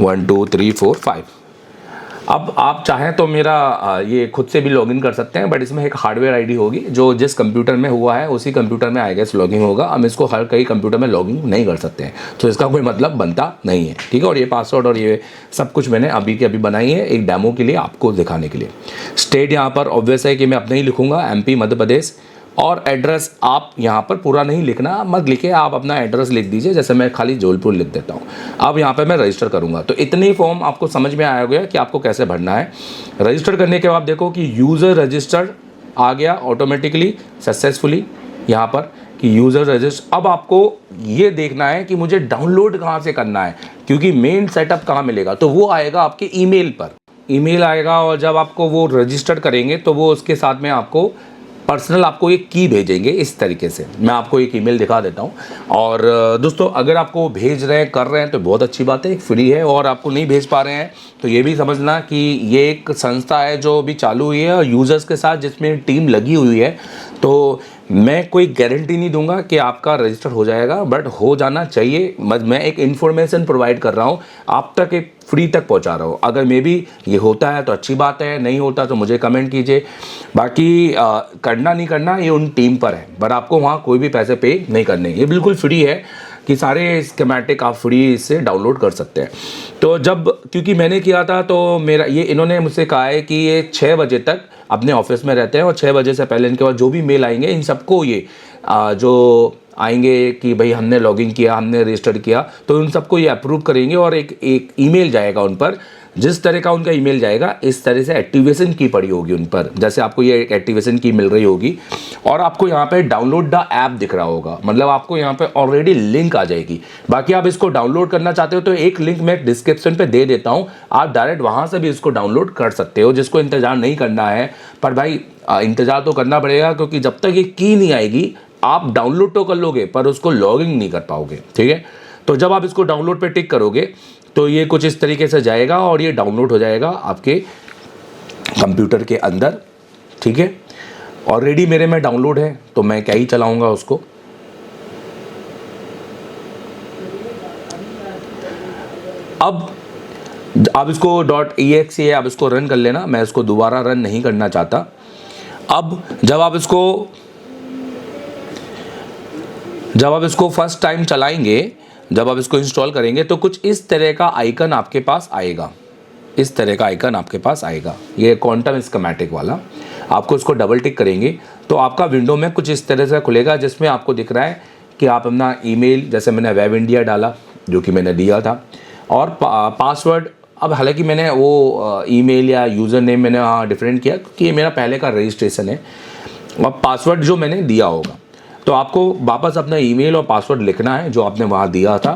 1 2 3 4 5। अब आप चाहें तो मेरा ये खुद से भी लॉगिन कर सकते हैं, बट इसमें एक हार्डवेयर ID होगी, जो जिस कंप्यूटर में हुआ है उसी कंप्यूटर में आई गेस लॉगिन होगा। हम इसको हर कई कंप्यूटर में लॉगिन नहीं कर सकते हैं, तो इसका कोई मतलब बनता नहीं है, ठीक है। और ये पासवर्ड और ये सब कुछ मैंने अभी के अभी बनाई है एक डेमो के लिए, आपको दिखाने के लिए। स्टेट यहाँ पर ऑब्वियस है कि मैं अपने ही लिखूँगा, MP मध्य प्रदेश। और एड्रेस आप यहाँ पर पूरा नहीं लिखना, मत लिखे, आप अपना एड्रेस लिख दीजिए, जैसे मैं खाली जबलपुर लिख देता हूँ। अब यहाँ पे मैं रजिस्टर करूँगा, तो इतनी फॉर्म आपको समझ में आया गया कि आपको कैसे भरना है। रजिस्टर करने के बाद देखो कि यूज़र रजिस्टर्ड आ गया ऑटोमेटिकली सक्सेसफुली यहाँ पर कि यूज़र रजिस्टर। अब आपको ये देखना है कि मुझे डाउनलोड कहाँ से करना है, क्योंकि मेन सेटअप कहाँ मिलेगा, तो वो आएगा आपके ईमेल पर। ईमेल आएगा और जब आपको वो रजिस्टर करेंगे तो वो उसके साथ में आपको पर्सनल आपको एक की भेजेंगे इस तरीके से। मैं आपको एक ईमेल दिखा देता हूँ। और दोस्तों अगर आपको भेज रहे हैं, कर रहे हैं, तो बहुत अच्छी बात है, फ्री है। और आपको नहीं भेज पा रहे हैं तो ये भी समझना कि ये एक संस्था है जो अभी चालू हुई है और यूज़र्स के साथ जिसमें टीम लगी हुई है। तो मैं कोई गारंटी नहीं दूंगा कि आपका रजिस्टर हो जाएगा, बट हो जाना चाहिए। मैं एक इन्फॉर्मेशन प्रोवाइड कर रहा हूँ, आप तक एक फ्री तक पहुँचा रहा हूँ। अगर मे बी ये होता है तो अच्छी बात है, नहीं होता तो मुझे कमेंट कीजिए। बाकी करना नहीं करना ये उन टीम पर है, बट आपको वहाँ कोई भी पैसे पे नहीं करने, ये बिल्कुल फ्री है। कि सारे स्कीमेटिक आप फ्री इससे डाउनलोड कर सकते हैं। तो जब क्योंकि मैंने किया था तो मेरा ये इन्होंने मुझसे कहा है कि ये 6 बजे तक अपने ऑफिस में रहते हैं और 6 बजे से पहले इनके पास जो भी मेल आएंगे इन सबको ये जो आएंगे कि भाई हमने लॉगिन किया, हमने रजिस्टर किया, तो उन सबको ये अप्रूव करेंगे और एक ईमेल जाएगा उन पर। जिस तरह का उनका ईमेल जाएगा इस तरह से एक्टिवेशन की पड़ी होगी उन पर, जैसे आपको ये एक एक्टिवेशन की मिल रही होगी और आपको यहाँ पे डाउनलोड द ऐप दिख रहा होगा, मतलब आपको यहाँ पे ऑलरेडी लिंक आ जाएगी। बाकी आप इसको डाउनलोड करना चाहते हो तो एक लिंक मैं डिस्क्रिप्शन पे दे देता हूँ, आप डायरेक्ट वहाँ से भी इसको डाउनलोड कर सकते हो। जिसको इंतज़ार नहीं करना है, पर भाई इंतज़ार तो करना पड़ेगा क्योंकि जब तक ये की नहीं आएगी आप डाउनलोड तो कर लोगे पर उसको लॉगिन नहीं कर पाओगे, ठीक है। तो जब आप इसको डाउनलोड पे टिक करोगे तो ये कुछ इस तरीके से जाएगा और ये डाउनलोड हो जाएगा आपके कंप्यूटर के अंदर, ठीक है। ऑलरेडी मेरे में डाउनलोड है तो मैं क्या ही चलाऊंगा उसको। अब आप इसको .exe है, आप इसको रन कर लेना, मैं इसको दोबारा रन नहीं करना चाहता। अब जब आप इसको फर्स्ट टाइम चलाएंगे, जब आप इसको इंस्टॉल करेंगे तो कुछ इस तरह का आइकन आपके पास आएगा, इस तरह का आइकन आपके पास आएगा, ये क्वांटम स्कीमेटिक वाला। आपको इसको डबल टिक करेंगे तो आपका विंडो में कुछ इस तरह से खुलेगा जिसमें आपको दिख रहा है कि आप अपना ईमेल, जैसे मैंने वेब इंडिया डाला जो कि मैंने दिया था, और पासवर्ड। अब हालांकि मैंने वो ईमेल या यूज़र नेम मैंने वहाँ डिफरेंट किया क्योंकि ये मेरा पहले का रजिस्ट्रेशन है, और पासवर्ड जो मैंने दिया होगा। तो आपको वापस अपना ईमेल और पासवर्ड लिखना है जो आपने वहाँ दिया था।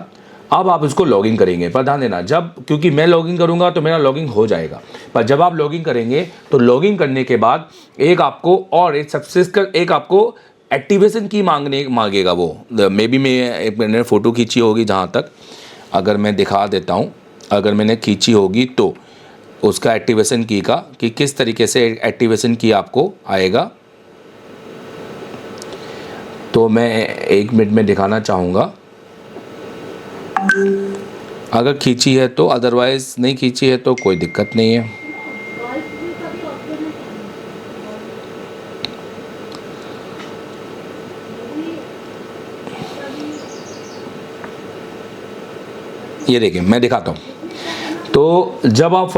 अब आप इसको लॉगिन करेंगे, पर ध्यान देना, जब क्योंकि मैं लॉगिन करूँगा तो मेरा लॉगिन हो जाएगा, पर जब आप लॉगिन करेंगे तो लॉगिन करने के बाद एक आपको और एक आपको एक्टिवेशन की मांगेगा वो। मे बी मैंने फ़ोटो खींची होगी, जहाँ तक अगर मैं दिखा देता हूँ, अगर मैंने खींची होगी तो उसका एक्टिवेशन की का कि किस तरीके से एक्टिवेशन की आपको आएगा, तो मैं 1 मिनट में दिखाना चाहूँगा अगर खींची है तो, अदरवाइज़ नहीं खींची है तो कोई दिक्कत नहीं है। ये देखिए मैं दिखाता हूँ। तो जब आप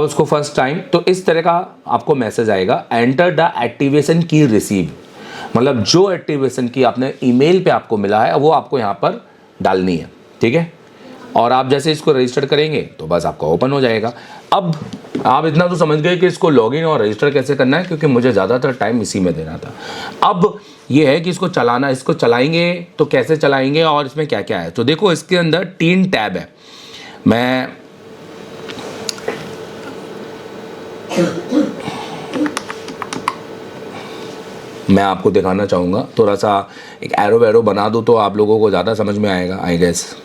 उसको फर्स्ट टाइम तो इस तरह का आपको मैसेज आएगा, एंटर द एक्टिवेशन की रिसीव, मतलब जो एक्टिवेशन की आपने ईमेल पे आपको मिला है वो आपको यहाँ पर डालनी है, ठीक है। और आप जैसे इसको रजिस्टर करेंगे तो बस आपका ओपन हो जाएगा। अब आप इतना तो समझ गए कि इसको लॉगिन और रजिस्टर कैसे करना है, क्योंकि मुझे ज़्यादातर टाइम इसी में देना था। अब ये है कि इसको चलाना, इसको चलाएंगे तो कैसे चलाएंगे और इसमें क्या क्या है। तो देखो इसके अंदर 3 टैब है, मैं आपको दिखाना चाहूँगा। थोड़ा सा एक एरो वैरो बना दूँ तो आप लोगों को ज़्यादा समझ में आएगा आई गेस,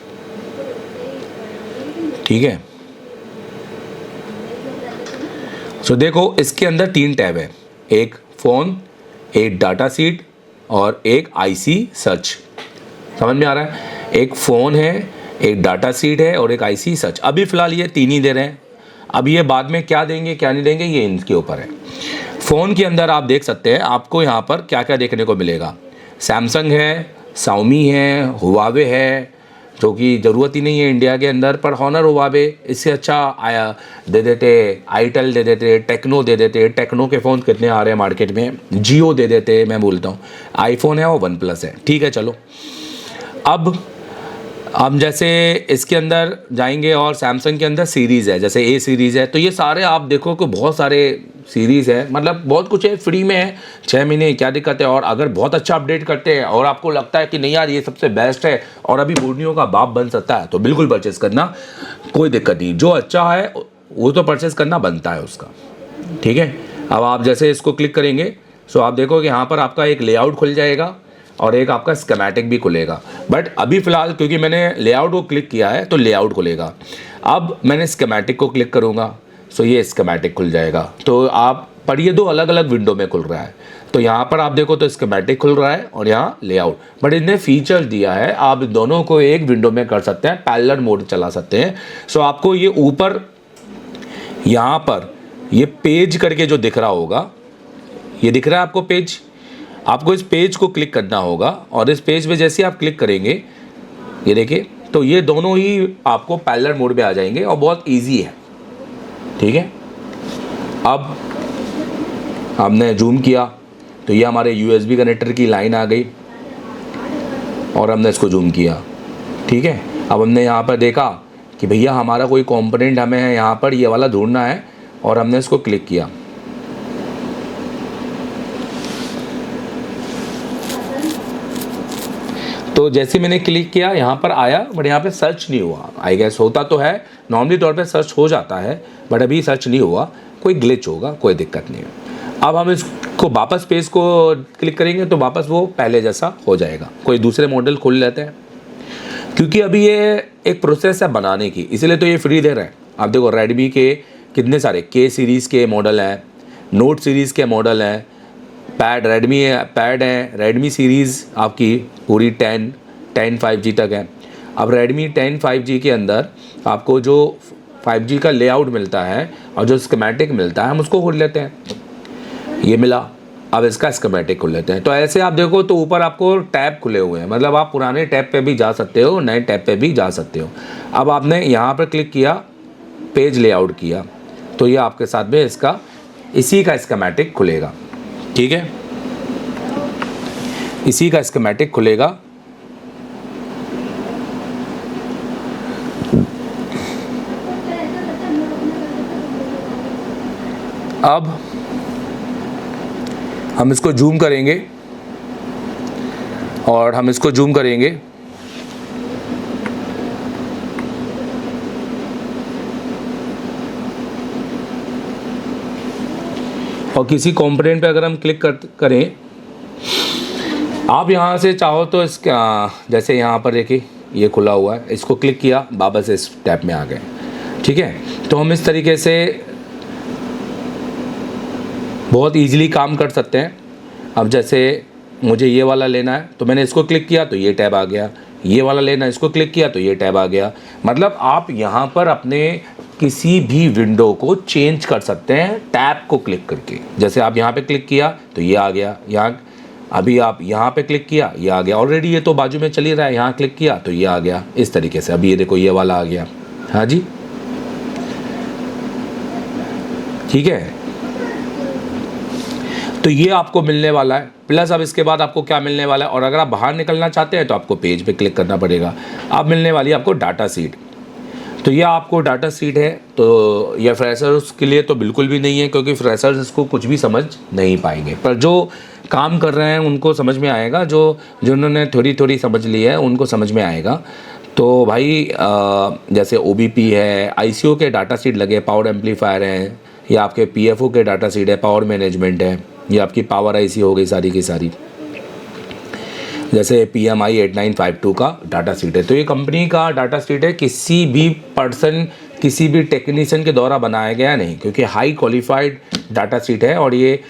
ठीक है। सो देखो इसके अंदर 3 टैब है, एक फ़ोन, एक डाटा सीट और एक आईसी सर्च। समझ में आ रहा है? एक फ़ोन है, एक डाटा सीट है और एक आईसी सर्च। अभी फ़िलहाल ये 3 ही दे रहे हैं, अब ये बाद में क्या देंगे क्या नहीं देंगे ये इनके ऊपर है। फ़ोन के अंदर आप देख सकते हैं आपको यहाँ पर क्या क्या देखने को मिलेगा। सैमसंग है, शाओमी है, हुआवे है, जो कि ज़रूरत ही नहीं है इंडिया के अंदर, पर हॉनर हुआवे इससे अच्छा आया दे देते, आईटेल दे देते, टेक्नो दे देते। टेक्नो के फ़ोन कितने आ रहे हैं मार्केट में, जियो दे देते, मैं बोलता हूँ। आईफोन है और वन प्लस है, ठीक है। चलो अब हम जैसे इसके अंदर जाएंगे और सैमसंग के अंदर सीरीज़ है, जैसे ए सीरीज़ है, तो ये सारे आप देखो कि बहुत सारे सीरीज़ है, मतलब बहुत कुछ है, फ्री में है, 6 महीने, क्या दिक्कत है। और अगर बहुत अच्छा अपडेट करते हैं और आपको लगता है कि नहीं यार ये सबसे बेस्ट है और अभी बूढ़ियों का बाप बन सकता है, तो बिल्कुल परचेज़ करना, कोई दिक्कत नहीं। जो अच्छा है वो तो परचेज़ करना बनता है उसका, ठीक है। अब आप जैसे इसको क्लिक करेंगे सो आप देखो कि यहाँ पर आपका एक लेआउट खुल जाएगा और एक आपका स्कीमेटिक भी खुलेगा। बट अभी फ़िलहाल क्योंकि मैंने लेआउट को क्लिक किया है तो लेआउट खुलेगा। अब मैंने स्कीमेटिक को क्लिक करूँगा सो ये स्कीमेटिक खुल जाएगा। तो आप पर ये 2 अलग अलग विंडो में खुल रहा है। तो यहाँ पर आप देखो तो स्कीमेटिक खुल रहा है और यहाँ लेआउट। बट इनने फीचर दिया है आप दोनों को एक विंडो में कर सकते हैं, पैरेलल मोड चला सकते हैं। सो आपको ये ऊपर यहाँ पर ये पेज करके जो दिख रहा होगा, ये दिख रहा है आपको पेज, आपको इस पेज को क्लिक करना होगा और इस पेज पे जैसे आप क्लिक करेंगे, ये देखिए, तो ये दोनों ही आपको पैरेलल मोड में आ जाएंगे और बहुत इजी है, ठीक है। अब हमने जूम किया तो ये हमारे USB कनेक्टर की लाइन आ गई और हमने इसको जूम किया, ठीक है। अब हमने यहाँ पर देखा कि भैया हमारा कोई कंपोनेंट हमें यहाँ पर ये वाला ढूंढना है और हमने इसको क्लिक किया। तो जैसे मैंने क्लिक किया यहाँ पर आया, बट यहाँ पे सर्च नहीं हुआ। आई गेस होता तो है, नॉर्मली तौर पे सर्च हो जाता है, बट अभी सर्च नहीं हुआ, कोई ग्लिच होगा, कोई दिक्कत नहीं है। अब हम इसको वापस पेज को क्लिक करेंगे तो वापस वो पहले जैसा हो जाएगा। कोई दूसरे मॉडल खोल लेते हैं, क्योंकि अभी ये एक प्रोसेस है बनाने की, इसीलिए तो ये फ्री दे रहे हैं। आप देखो रेडमी के कितने सारे K सीरीज़ के मॉडल हैं, नोट सीरीज़ के मॉडल हैं, पैड रेडमी पैड है, रेडमी सीरीज़ आपकी पूरी 10 5G तक है। अब रेडमी 10 5G के अंदर आपको जो 5G का लेआउट मिलता है और जो स्कीमेटिक मिलता है, हम उसको खोल लेते हैं। ये मिला, अब इसका स्कीमेटिक खोल लेते हैं। तो ऐसे आप देखो तो ऊपर आपको टैब खुले हुए हैं, मतलब आप पुराने टैब पे भी जा सकते हो, नए टैब पे भी जा सकते हो। अब आपने यहाँ पर क्लिक किया, पेज लेआउट किया, तो ये आपके साथ में इसका इसी का स्कीमेटिक खुलेगा, ठीक है। इसी का स्कीमेटिक खुलेगा। अब हम इसको जूम करेंगे और हम इसको जूम करेंगे और किसी कंपोनेंट पे अगर हम क्लिक करें, आप यहाँ से चाहो तो इसका जैसे यहाँ पर देखिए ये खुला हुआ है, इसको क्लिक किया, वापस इस टैब में आ गए, ठीक है। तो हम इस तरीके से बहुत इजीली काम कर सकते हैं। अब जैसे मुझे ये वाला लेना है तो मैंने इसको क्लिक किया तो ये टैब आ गया, ये वाला लेना है, इसको क्लिक किया तो ये टैब आ गया। मतलब आप यहाँ पर अपने किसी भी विंडो को चेंज कर सकते हैं टैब को क्लिक करके। जैसे आप यहाँ पे क्लिक किया तो ये आ गया, यहाँ अभी आप यहाँ पे क्लिक किया ये आ गया, ऑलरेडी ये तो बाजू में चल ही रहा है, यहाँ क्लिक किया तो ये आ गया। इस तरीके से अभी ये देखो ये वाला आ गया, हाँ जी, ठीक है। तो ये आपको मिलने वाला है। प्लस अब इसके बाद आपको क्या मिलने वाला है, और अगर आप बाहर निकलना चाहते हैं तो आपको पेज पे क्लिक करना पड़ेगा। अब मिलने वाली है आपको डाटा सीट। तो ये आपको डाटा सीट है, तो ये फ्रेशर्स के लिए तो बिल्कुल भी नहीं है, क्योंकि फ्रेशर्स इसको कुछ भी समझ नहीं पाएंगे। पर जो काम कर रहे हैं उनको समझ में आएगा, जिन्होंने थोड़ी थोड़ी समझ ली है उनको समझ में आएगा। तो भाई जैसे OBP है, ICO के डाटा सीट लगे, पावर एम्पलीफायर हैं, या आपके PFO के डाटा सीट है, पावर मैनेजमेंट है, ये आपकी पावर IC हो गई सारी की सारी, जैसे PMI 8952 का डाटा सीट है। तो ये कंपनी का डाटा सीट है, किसी भी पर्सन, किसी भी टेक्नीशियन के द्वारा बनाया गया नहीं, क्योंकि हाई क्वालिफाइड डाटा सीट है। और ये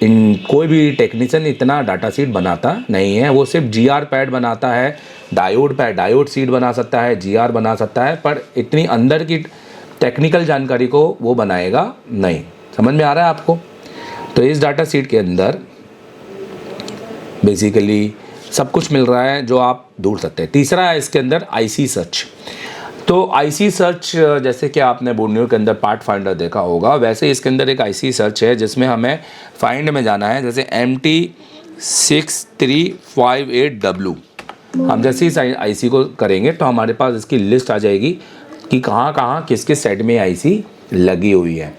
कोई भी टेक्नीशियन इतना डाटा सीट बनाता नहीं है, वो सिर्फ GR पैड बनाता है, डायोड सीट बना सकता है, GR बना सकता है, पर इतनी अंदर की टेक्निकल जानकारी को वो बनाएगा नहीं। समझ में आ रहा है आपको? तो इस डाटा सीट के अंदर बेसिकली सब कुछ मिल रहा है जो आप ढूंढ सकते हैं। तीसरा है इसके अंदर IC सर्च। तो IC सर्च जैसे कि आपने बोर्नियो के अंदर पार्ट फाइंडर देखा होगा, वैसे इसके अंदर एक IC सर्च है जिसमें हमें फाइंड में जाना है। जैसे MT6358W, हम जैसे इस IC को करेंगे तो हमारे पास इसकी लिस्ट आ जाएगी कि कहाँ कहाँ किस किस सेट में IC लगी हुई है।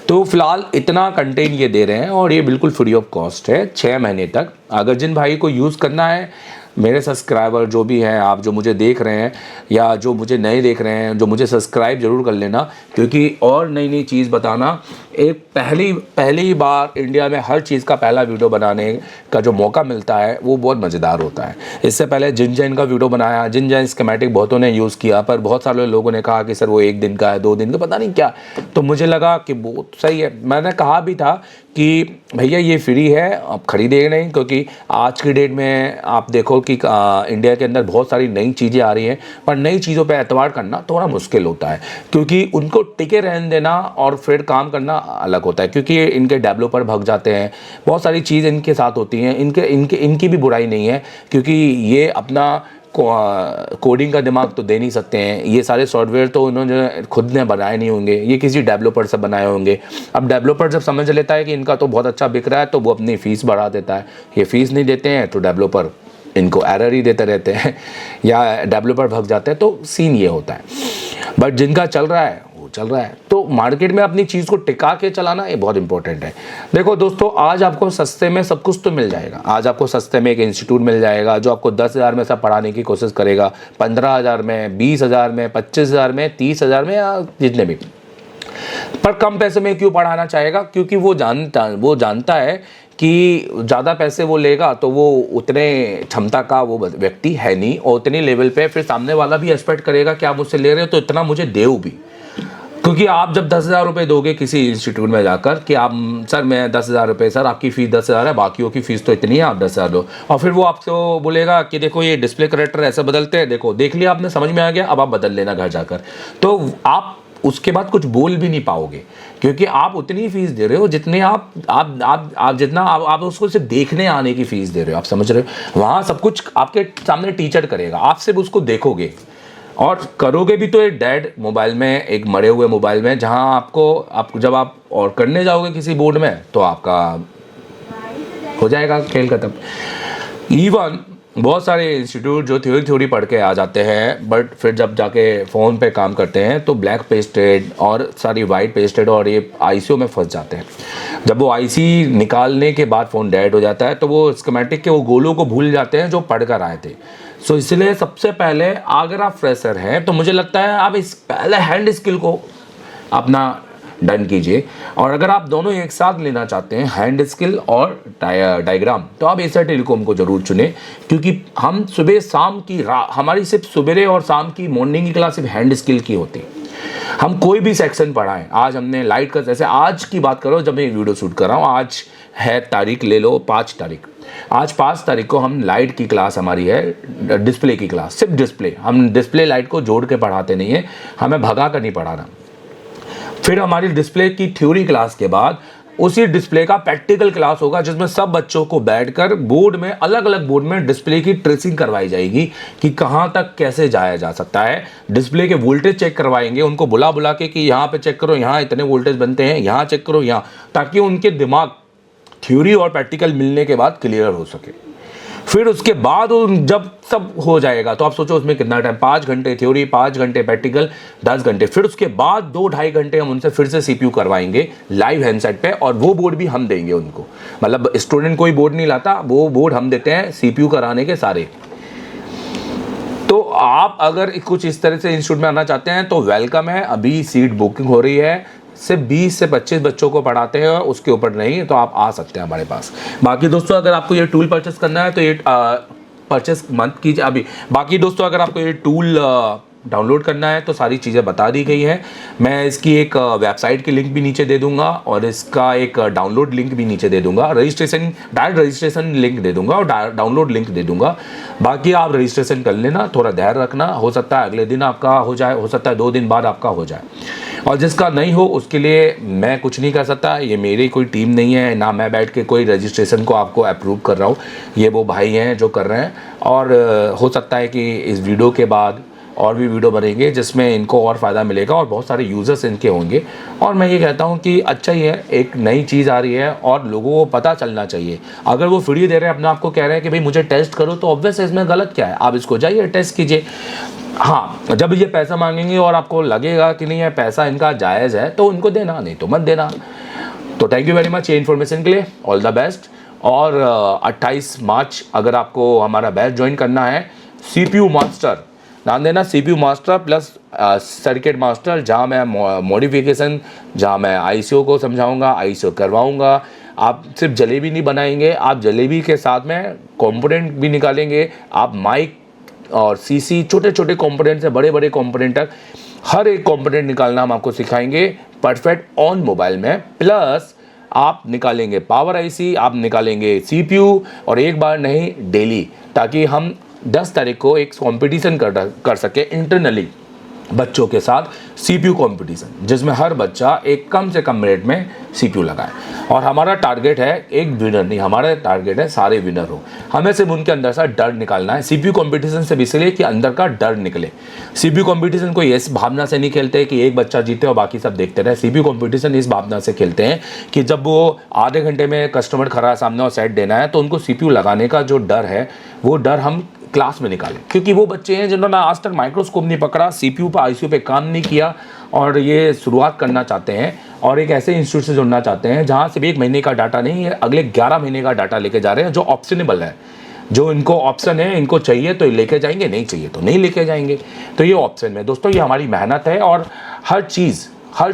तो फिलहाल इतना कंटेंट ये दे रहे हैं और ये बिल्कुल फ्री ऑफ कॉस्ट है 6 महीने तक। अगर जिन भाई को यूज़ करना है, मेरे सब्सक्राइबर जो भी हैं, आप जो मुझे देख रहे हैं या जो मुझे नहीं देख रहे हैं, जो मुझे सब्सक्राइब ज़रूर कर लेना, क्योंकि और नई नई चीज़ बताना, एक पहली बार इंडिया में हर चीज़ का पहला वीडियो बनाने का जो मौका मिलता है वो बहुत मज़ेदार होता है। इससे पहले जिन का वीडियो बनाया, जिन स्कीमेटिक बहुतों ने यूज़ किया, पर बहुत सारे लोगों ने कहा कि सर वो 1 दिन का है, 2 दिन का, पता नहीं क्या। तो मुझे लगा कि बहुत सही है। मैंने कहा भी था कि भैया ये फ्री है, आप खरीदे नहीं, क्योंकि आज की डेट में आप देखो कि इंडिया के अंदर बहुत सारी नई चीज़ें आ रही हैं, पर नई चीज़ों पे एतबार करना थोड़ा मुश्किल होता है, क्योंकि उनको टिके रहने देना और फिर काम करना अलग होता है, क्योंकि इनके डेवलपर भाग जाते हैं, बहुत सारी चीज़ इनके साथ होती हैं। इनकी भी बुराई नहीं है, क्योंकि ये अपना कोडिंग का दिमाग तो दे नहीं सकते हैं। ये सारे सॉफ्टवेयर तो उन्होंने खुद ने बनाए नहीं होंगे, ये किसी डेवलपर से बनाए होंगे। अब डेवलपर जब समझ लेता है कि इनका तो बहुत अच्छा बिक रहा है, तो वो अपनी फ़ीस बढ़ा देता है। ये फ़ीस नहीं देते हैं तो डेवलपर इनको एरर ही देते रहते हैं या डेवलपर भाग जाते हैं। तो सीन ये होता है। बट जिनका चल रहा है वो चल रहा है। तो मार्केट में अपनी चीज़ को टिका के चलाना ये बहुत इंपॉर्टेंट है। देखो दोस्तों, आज आपको सस्ते में सब कुछ तो मिल जाएगा। आज आपको सस्ते में एक इंस्टीट्यूट मिल जाएगा जो आपको 10,000 में सब पढ़ाने की कोशिश करेगा, 15,000 में, 20,000 में, 25,000 में, 30,000 में, या जितने भी। पर कम पैसे में क्यों पढ़ाना चाहेगा? क्योंकि वो जानता है कि ज़्यादा पैसे वो लेगा तो वो उतने क्षमता का वो व्यक्ति है नहीं, और उतनी लेवल पे फिर सामने वाला भी एक्सपेक्ट करेगा कि आप मुझसे ले रहे हो तो इतना मुझे देओ भी। क्योंकि आप जब 10,000 रुपये दोगे किसी इंस्टीट्यूट में जाकर कि आप सर मैं 10,000 रुपये, सर आपकी फ़ीस 10,000 है, बाकियों की फ़ीस तो इतनी है, आप 10,000 दो, और फिर वो आपको बोलेगा कि देखो ये डिस्प्ले करेक्टर ऐसे बदलते हैं, देखो देख लिया आपने, समझ में आ गया, अब आप बदल लेना घर जाकर। तो आप उसके बाद कुछ बोल भी नहीं पाओगे, क्योंकि आप उतनी फीस दे रहे हो जितने आप उसको सिर्फ देखने आने की फीस दे रहे हो। आप समझ रहे हो? वहाँ सब कुछ आपके सामने टीचर करेगा, आप सिर्फ उसको देखोगे और करोगे भी तो एक डेड मोबाइल में, एक मरे हुए मोबाइल में, जहाँ आपको जब आप और करने जाओगे किसी बोर्ड में तो आपका हो जाएगा खेल खत्म। इवन बहुत सारे इंस्टीट्यूट जो थ्योरी पढ़ के आ जाते हैं, बट फिर जब जाके फ़ोन पे काम करते हैं तो ब्लैक पेस्टेड और सारी वाइट पेस्टेड और ये आईसीओ में फंस जाते हैं। जब वो आईसी निकालने के बाद फ़ोन डेड हो जाता है तो वो स्कीमेटिक के वो गोलों को भूल जाते हैं जो पढ़ कर आए थे। सो इसलिए सबसे पहले अगर आप फ्रेशर हैं तो मुझे लगता है आप इस पहले हैंड स्किल को अपना डन कीजिए, और अगर आप दोनों एक साथ लेना चाहते हैं हैंड स्किल और डायग्राम, तो आप एशिया टेलीकॉम को ज़रूर चुनें, क्योंकि हम सुबह शाम की हमारी सिर्फ सुबह और शाम की मॉर्निंग की क्लास सिर्फ हैंड स्किल की होती है। हम कोई भी सेक्शन पढ़ाएं, आज हमने लाइट का, जैसे आज की बात करो जब मैं वीडियो शूट कर रहा हूँ, आज है तारीख ले लो 5 तारीख, आज 5 तारीख को हम लाइट की क्लास हमारी है, डिस्प्ले की क्लास, सिर्फ डिस्प्ले। हम डिस्प्ले लाइट को जोड़ के पढ़ाते नहीं है, हमें भगा कर नहीं पढ़ाना। फिर हमारी डिस्प्ले की थ्योरी क्लास के बाद उसी डिस्प्ले का प्रैक्टिकल क्लास होगा, जिसमें सब बच्चों को बैठकर बोर्ड में, अलग अलग बोर्ड में डिस्प्ले की ट्रेसिंग करवाई जाएगी कि कहाँ तक कैसे जाया जा सकता है। डिस्प्ले के वोल्टेज चेक करवाएंगे, उनको बुला के कि यहाँ पे चेक करो, यहाँ इतने वोल्टेज बनते हैं, यहाँ चेक करो, यहाँ, ताकि उनके दिमाग थ्योरी और प्रैक्टिकल मिलने के बाद क्लियर हो सके। फिर उसके बाद जब सब हो जाएगा तो आप सोचो उसमें कितना टाइम, 5 घंटे थ्योरी, 5 घंटे प्रैक्टिकल, 10 घंटे। फिर उसके बाद 2-2.5 घंटे हम उनसे फिर से सीपीयू करवाएंगे लाइव हैंडसेट पे, और वो बोर्ड भी हम देंगे उनको। मतलब स्टूडेंट कोई बोर्ड नहीं लाता, वो बोर्ड हम देते हैं सीपीयू कराने के सारे। तो आप अगर कुछ इस तरह से इंस्टीट्यूट में आना चाहते हैं तो वेलकम है, अभी सीट बुकिंग हो रही है, सिर्फ 20 से 25 बच्चों को पढ़ाते हैं, उसके ऊपर नहीं, तो आप आ सकते हैं हमारे पास। बाकी दोस्तों अगर आपको ये टूल परचेस करना है तो ये परचेस मत कीजिए अभी। बाकी दोस्तों अगर आपको ये टूल डाउनलोड करना है तो सारी चीज़ें बता दी गई हैं। मैं इसकी एक वेबसाइट की लिंक भी नीचे दे दूंगा, और इसका एक डाउनलोड लिंक भी नीचे दे दूंगा, डायरेक्ट रजिस्ट्रेशन लिंक दे दूंगा और डाउनलोड लिंक दे दूंगा। बाकी आप रजिस्ट्रेशन कर लेना, थोड़ा धैर्य रखना, हो सकता है अगले दिन आपका हो जाए, हो सकता है 2 दिन बाद आपका हो जाए, और जिसका नहीं हो उसके लिए मैं कुछ नहीं कर सकता। ये मेरी कोई टीम नहीं है, ना मैं बैठ के कोई रजिस्ट्रेशन को आपको अप्रूव कर रहा हूँ, ये वो भाई हैं जो कर रहे हैं। और हो सकता है कि इस वीडियो के बाद और भी वीडियो बनेंगे जिसमें इनको और फ़ायदा मिलेगा और बहुत सारे यूज़र्स इनके होंगे। और मैं ये कहता हूँ कि अच्छा ही है, एक नई चीज़ आ रही है और लोगों को पता चलना चाहिए। अगर वो फ्री दे रहे हैं, अपने आप को कह रहे हैं कि भाई मुझे टेस्ट करो, तो ऑब्वियस इसमें गलत क्या है? आप इसको जाइए टेस्ट कीजिए। हाँ, जब ये पैसा मांगेंगे और आपको लगेगा कि नहीं है पैसा इनका जायज़ है तो उनको देना, नहीं तो मत देना। तो थैंक यू वेरी मच ये इन्फॉर्मेशन के लिए, ऑल द बेस्ट। और 28 मार्च अगर आपको हमारा बैच ज्वाइन करना है, CPU मास्टर, नाम देना CPU master plus circuit master, जहाँ मैं मॉडिफिकेशन, जहाँ मैं ICO को समझाऊंगा, ICO करवाऊंगा। आप सिर्फ जलेबी नहीं बनाएंगे, आप जलेबी के साथ में कंपोनेंट भी निकालेंगे। आप माइक और CC, छोटे छोटे कंपोनेंट से बड़े बड़े कंपोनेंट तक हर एक कंपोनेंट निकालना हम आपको सिखाएंगे परफेक्ट ऑन मोबाइल में। प्लस आप निकालेंगे पावर IC, आप निकालेंगे CPU, और एक बार नहीं डेली, ताकि हम 10 तारीख को एक कंपटीशन कर सके इंटरनली बच्चों के साथ CPU कंपटीशन, जिसमें हर बच्चा एक कम से कम मिनट में CPU लगाए। और हमारा टारगेट है एक विनर नहीं, हमारा टारगेट है सारे विनर हो। हमें सिर्फ उनके अंदर से डर निकालना है। CPU कंपटीशन से इसलिए कि अंदर का डर निकले। CPU कंपटीशन को इस भावना से नहीं खेलते कि एक बच्चा जीते और बाकी सब देखते रहे। CPU कंपटीशन इस भावना से खेलते हैं कि जब वो आधे घंटे में कस्टमर खड़ा है सामने और सेट देना है, तो उनको CPU लगाने का जो डर है वो डर हम क्लास में निकालें। क्योंकि वो बच्चे हैं जिन्होंने आज तक माइक्रोस्कोप नहीं पकड़ा, CPU पे ICU पे काम नहीं किया, और ये शुरुआत करना चाहते हैं और एक ऐसे इंस्टीट्यूट से जुड़ना चाहते हैं जहाँ सिर्फ 1 महीने का डाटा नहीं है, अगले 11 महीने का डाटा लेके जा रहे हैं, जो ऑप्शनेबल है, जो इनको ऑप्शन है, इनको चाहिए तो लेके जाएंगे, नहीं चाहिए तो नहीं लेके जाएंगे। तो ये ऑप्शन में दोस्तों, ये हमारी मेहनत है। और हर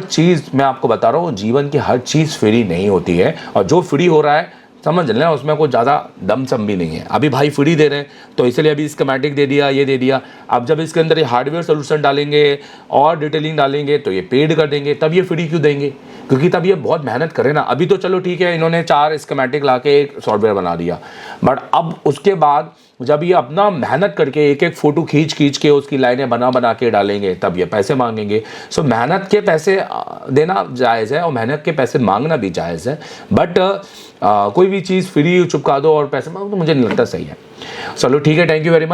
चीज़ मैं आपको बता रहा हूँ, जीवन की हर चीज़ फ्री नहीं होती है, और जो फ्री हो रहा है समझ लेना उसमें कोई ज़्यादा दम सम भी नहीं है। अभी भाई फ्री दे रहे हैं तो इसलिए अभी स्कीमेटिक दे दिया, ये दे दिया। अब जब इसके अंदर ये हार्डवेयर सोल्यूशन डालेंगे और डिटेलिंग डालेंगे तो ये पेड कर देंगे, तब ये फ्री क्यों देंगे? क्योंकि तब ये बहुत मेहनत करे ना। अभी तो चलो ठीक है, इन्होंने 4 स्कीमेटिक ला के एक सॉफ्टवेयर बना दिया, बट अब उसके बाद जब ये अपना मेहनत करके एक एक फ़ोटो खींच के उसकी लाइनें बना के डालेंगे, तब ये पैसे मांगेंगे। सो मेहनत के पैसे देना जायज़ है और मेहनत के पैसे मांगना भी जायज़ है, बट कोई भी चीज़ फ्री चुपका दो और पैसे मांगो तो मुझे नहीं लगता सही है। चलो ठीक है, थैंक यू वेरी मच।